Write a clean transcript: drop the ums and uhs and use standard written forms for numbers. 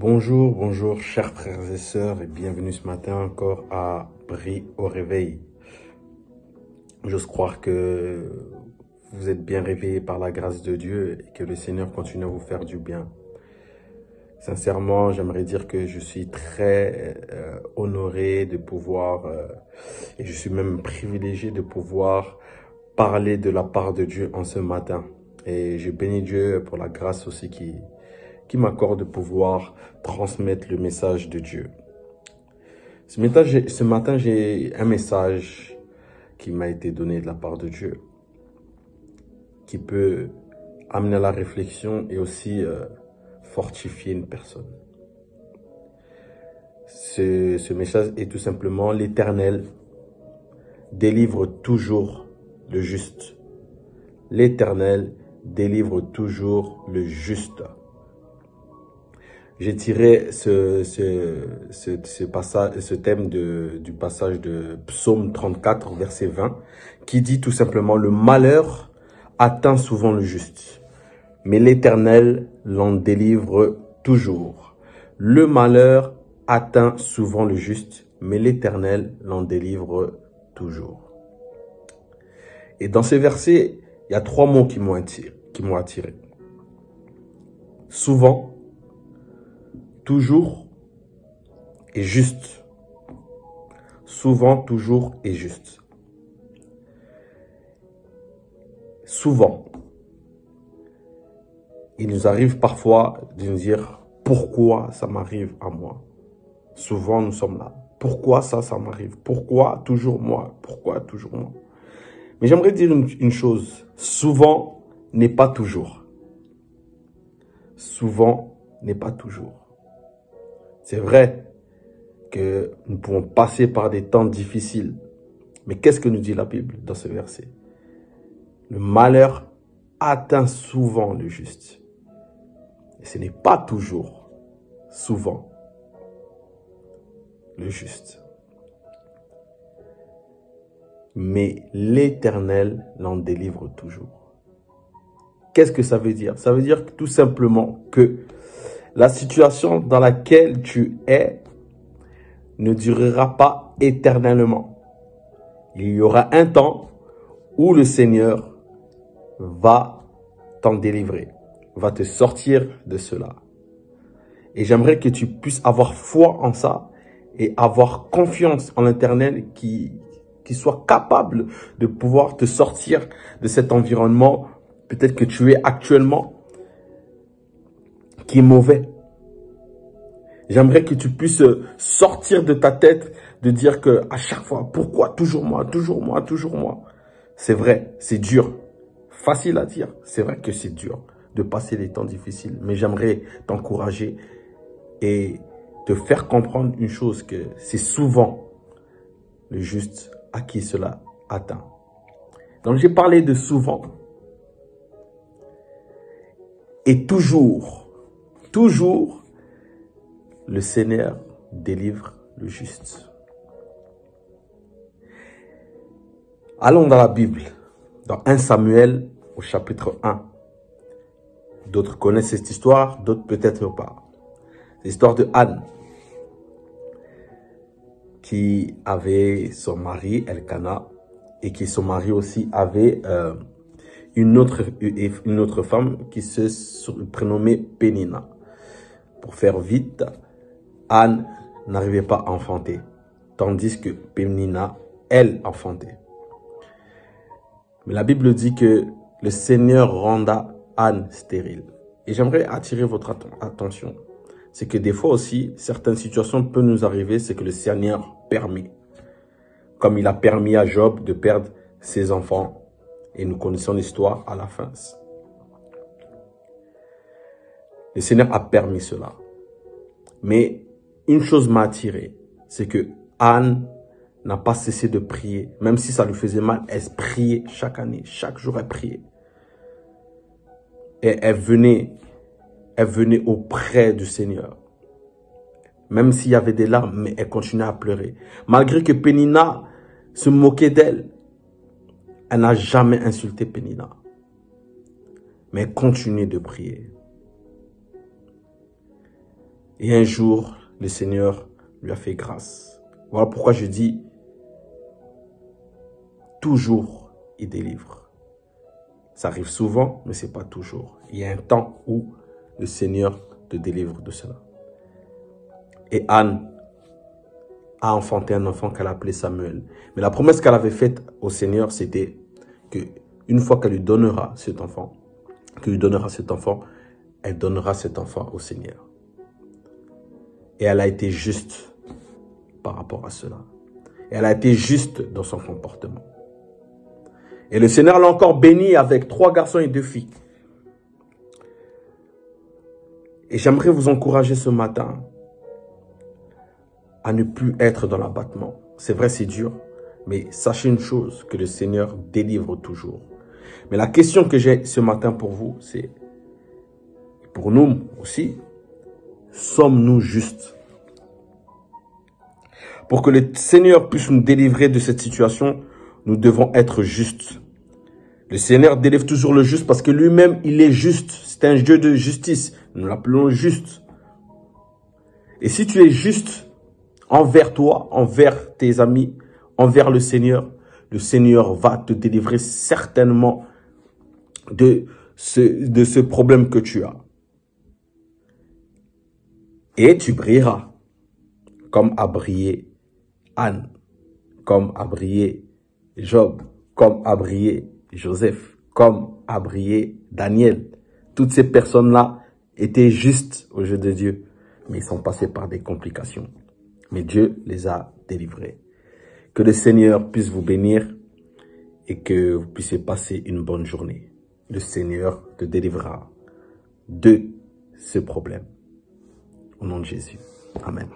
Bonjour chers frères et sœurs et bienvenue ce matin encore à Prie au réveil. J'ose croire que vous êtes bien réveillés par la grâce de Dieu et que le Seigneur continue à vous faire du bien. Sincèrement, j'aimerais dire que je suis très honoré de pouvoir, et je suis même privilégié de pouvoir parler de la part de Dieu en ce matin. Et je bénis Dieu pour la grâce aussi qui m'accorde de pouvoir transmettre le message de Dieu. Ce matin, j'ai un message qui m'a été donné de la part de Dieu, qui peut amener à la réflexion et aussi fortifier une personne. Ce message est tout simplement: l'Éternel délivre toujours le juste. L'Éternel délivre toujours le juste. J'ai tiré ce thème du passage de Psaume 34, verset 20, qui dit tout simplement: le malheur atteint souvent le juste, mais l'Éternel l'en délivre toujours. Le malheur atteint souvent le juste, mais l'Éternel l'en délivre toujours. Et dans ces versets, il y a trois mots qui m'ont attiré. Souvent, toujours et juste. Souvent, toujours et juste. Souvent, il nous arrive parfois de nous dire: pourquoi ça m'arrive à moi? Souvent, nous sommes là. Pourquoi ça m'arrive? Pourquoi toujours moi? Pourquoi toujours moi? Mais j'aimerais dire une chose: souvent n'est pas toujours. Souvent n'est pas toujours. C'est vrai que nous pouvons passer par des temps difficiles. Mais qu'est-ce que nous dit la Bible dans ce verset? Le malheur atteint souvent le juste. Et ce n'est pas toujours, souvent, le juste. Mais l'Éternel l'en délivre toujours. Qu'est-ce que ça veut dire? Ça veut dire tout simplement que la situation dans laquelle tu es ne durera pas éternellement. Il y aura un temps où le Seigneur va t'en délivrer, va te sortir de cela. Et j'aimerais que tu puisses avoir foi en ça et avoir confiance en l'Éternel qui soit capable de pouvoir te sortir de cet environnement peut-être que tu es actuellement, qui est mauvais. J'aimerais que tu puisses sortir de ta tête de dire que à chaque fois, pourquoi toujours moi, toujours moi, toujours moi. C'est vrai, c'est dur. Facile à dire. C'est vrai que c'est dur de passer les temps difficiles. Mais j'aimerais t'encourager et te faire comprendre une chose, que c'est souvent le juste à qui cela atteint. Donc j'ai parlé de souvent. Et toujours, le Seigneur délivre le juste. Allons dans la Bible, dans 1 Samuel au chapitre 1. D'autres connaissent cette histoire, d'autres peut-être pas. L'histoire de Anne, qui avait son mari Elkana, et qui son mari aussi avait une autre femme qui se prénommait Pénina. Pour faire vite, Anne n'arrivait pas à enfanter, tandis que Pénina, elle, enfantait. Mais la Bible dit que le Seigneur renda Anne stérile. Et j'aimerais attirer votre attention. C'est que des fois aussi, certaines situations peuvent nous arriver, c'est que le Seigneur permet. Comme il a permis à Job de perdre ses enfants. Et nous connaissons l'histoire à la fin. Le Seigneur a permis cela. Mais une chose m'a attiré, c'est que Anne n'a pas cessé de prier. Même si ça lui faisait mal, elle priait chaque année, chaque jour elle priait. Et elle venait auprès du Seigneur. Même s'il y avait des larmes, mais elle continuait à pleurer. Malgré que Pénina se moquait d'elle. Elle n'a jamais insulté Pénina. Mais elle continuait de prier. Et un jour, le Seigneur lui a fait grâce. Voilà pourquoi je dis, toujours il délivre. Ça arrive souvent, mais ce n'est pas toujours. Il y a un temps où le Seigneur te délivre de cela. Et Anne a enfanté un enfant qu'elle a appelé Samuel. Mais la promesse qu'elle avait faite au Seigneur, c'était qu'une fois qu'elle lui donnera cet enfant, elle donnera cet enfant au Seigneur. Et elle a été juste par rapport à cela. Et elle a été juste dans son comportement. Et le Seigneur l'a encore béni avec 3 garçons et 2 filles. Et j'aimerais vous encourager ce matin à ne plus être dans l'abattement. C'est vrai, c'est dur, mais sachez une chose, que le Seigneur délivre toujours. Mais la question que j'ai ce matin pour vous, c'est, pour nous aussi, sommes-nous justes? Pour que le Seigneur puisse nous délivrer de cette situation, nous devons être justes. Le Seigneur délivre toujours le juste parce que lui-même, il est juste. C'est un Dieu de justice. Nous l'appelons juste. Et si tu es juste envers toi, envers tes amis, envers le Seigneur va te délivrer certainement de ce problème que tu as. Et tu brilleras comme a brillé Anne, comme a brillé Job, comme a brillé Joseph, comme a brillé Daniel. Toutes ces personnes-là étaient justes aux yeux de Dieu, mais ils sont passés par des complications. Mais Dieu les a délivrés. Que le Seigneur puisse vous bénir et que vous puissiez passer une bonne journée. Le Seigneur te délivrera de ce problème. Au nom de Jésus. Amen.